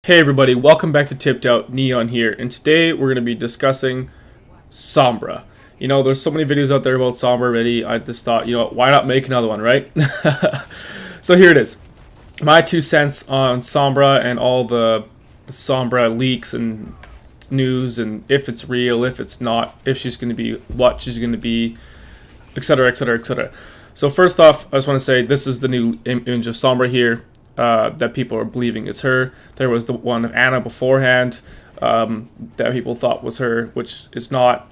Hey everybody, welcome back to Tipped Out. Neon here, and today we're going to be discussing Sombra. You know, there's so many videos out there about Sombra already. I just thought, why not make another one, right? So here it is. My 2 cents on Sombra and all the Sombra leaks and news, and if it's real, if it's not, if she's going to be what she's going to be, etc, etc, etc. So first off, I just want to say this is the new image of Sombra here. That people are believing it's her. There was the one of Anna beforehand that people thought was her, which is not.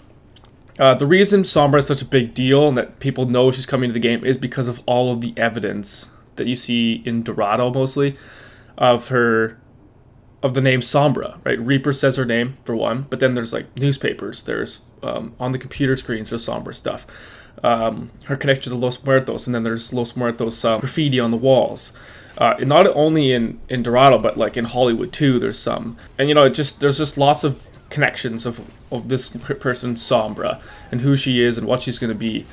The reason Sombra is such a big deal and that people know she's coming to the game is because of all of the evidence that you see in Dorado mostly of the name Sombra, right? Reaper says her name for one, but then there's like newspapers, there's on the computer screens there's Sombra stuff. Her connection to Los Muertos, and then there's Los Muertos graffiti on the walls. Not only in Dorado, but like in Hollywood too. There's some, and there's just lots of connections of this person Sombra and who she is and what she's going to be.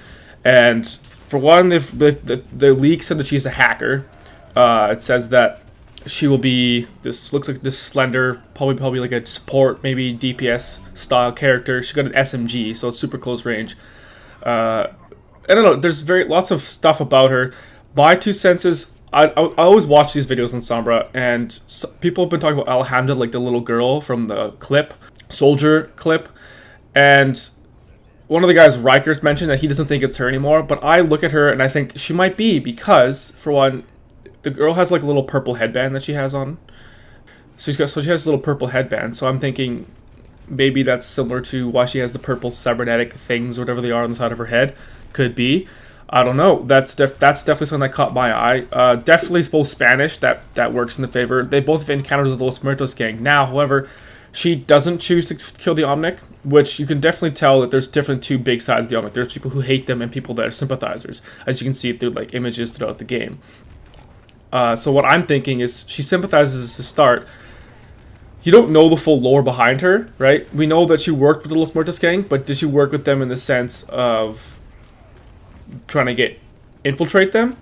And for one, the leak said that she's a hacker. It says that she will be looks like this slender, probably like a support, maybe DPS style character. She's got an SMG, so it's super close range. I don't know. There's lots of stuff about her. My 2 cents is, I always watch these videos on Sombra, and people have been talking about Alejandra, like the little girl from the soldier clip, and one of the guys, Rikers, mentioned that he doesn't think it's her anymore, but I look at her and I think she might be, because, for one, the girl has like a little purple headband that she has on. So she has a little purple headband, so I'm thinking maybe that's similar to why she has the purple cybernetic things, or whatever they are, on the side of her head. Could be. I don't know. That's definitely something that caught my eye. Definitely both Spanish. That works in the favor. They both have encounters with the Los Muertos gang. Now, however, she doesn't choose to kill the Omnic, which you can definitely tell that there's different two big sides of the Omnic. There's people who hate them and people that are sympathizers, as you can see through like images throughout the game. So what I'm thinking is she sympathizes to start. You don't know the full lore behind her, right? We know that she worked with the Los Muertos gang, but did she work with them in the sense of trying to infiltrate them?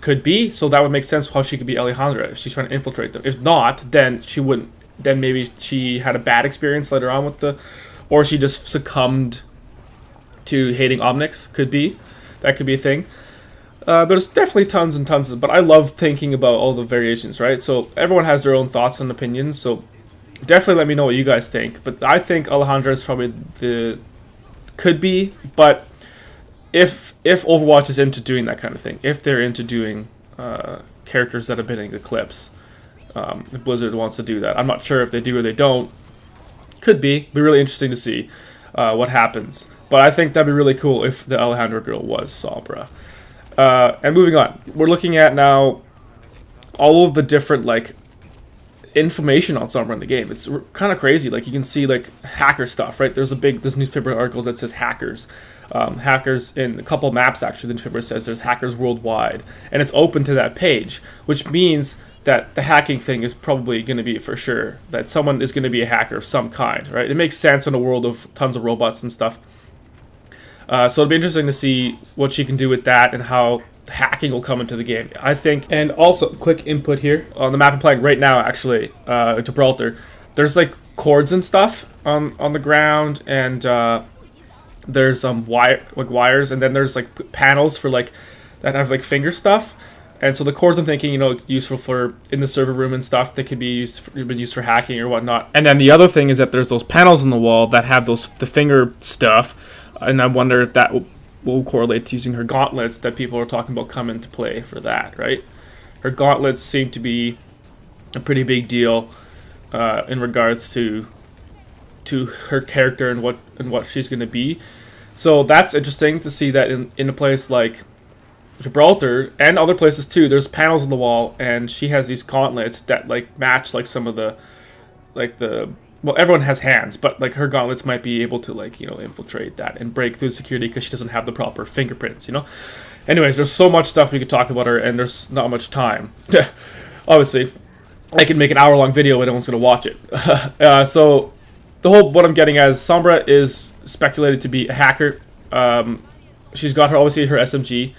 Could be. So that would make sense how she could be Alejandra if she's trying to infiltrate them. If not, then she wouldn't. Then maybe she had a bad experience later on or she just succumbed to hating Omnics. Could be. That could be a thing. There's definitely tons and tons but I love thinking about all the variations, right? So everyone has their own thoughts and opinions, so definitely let me know what you guys think. But I think Alejandra is probably could be, but if Overwatch is into doing that kind of thing, if they're into doing characters that have been in the clips, if Blizzard wants to do that. I'm not sure if they do or they don't. Could be really interesting to see what happens. But I think that'd be really cool if the Alejandra girl was Sombra. And moving on, we're looking at now all of the different like information on Sombra in the game. It's kind of crazy. Like you can see like hacker stuff, right? There's newspaper article that says hackers. Hackers in a couple maps, actually. The newspaper says there's hackers worldwide, and it's open to that page, which means that the hacking thing is probably going to be for sure that someone is going to be a hacker of some kind, right? It makes sense in a world of tons of robots and stuff. So it'll be interesting to see what she can do with that and how hacking will come into the game, I think. And also, quick input here on the map I'm playing right now, actually, Gibraltar. There's like cords and stuff on the ground, and there's wires, and then there's like panels for like that have like finger stuff. And so the cords, I'm thinking, useful for in the server room and stuff. They could be been used for hacking or whatnot. And then the other thing is that there's those panels on the wall that have the finger stuff. And I wonder if that will correlate to using her gauntlets that people are talking about come into play for that, right? Her gauntlets seem to be a pretty big deal in regards to her character and what she's going to be. So that's interesting to see that in a place like Gibraltar and other places too. There's panels on the wall, and she has these gauntlets that like match like some of well, everyone has hands, but like her gauntlets might be able to like infiltrate that and break through security because she doesn't have the proper fingerprints. Anyways, there's so much stuff we could talk about her, and there's not much time. Obviously, I can make an hour-long video and no one's gonna watch it. So what I'm getting at is Sombra is speculated to be a hacker. She's got obviously her SMG.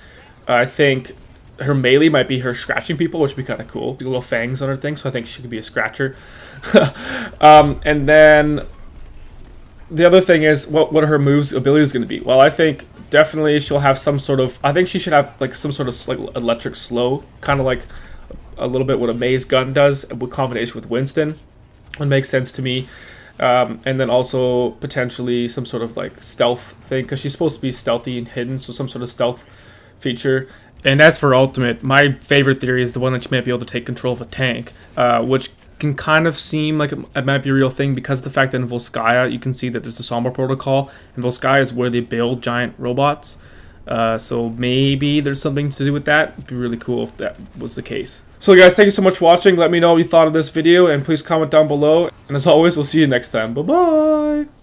I think her melee might be her scratching people, which would be kind of cool. Little fangs on her thing, so I think she could be a scratcher. And then the other thing is, what are her moves abilities going to be? Well, I think definitely she'll have some sort of, I think she should have like some sort of like electric slow, kind of like a little bit what a maze gun does with combination with Winston. It makes sense to me. And then also potentially some sort of like stealth thing, because she's supposed to be stealthy and hidden, so some sort of stealth feature. And as for ultimate, my favorite theory is the one that she might be able to take control of a tank, which can kind of seem like it might be a real thing because of the fact that in Volskaya you can see that there's the Sombra protocol, and Volskaya is where they build giant robots. So maybe there's something to do with that. It'd be really cool if that was the case. So guys, thank you so much for watching. Let me know what you thought of this video, and please comment down below. And as always, we'll see you next time. Bye-bye!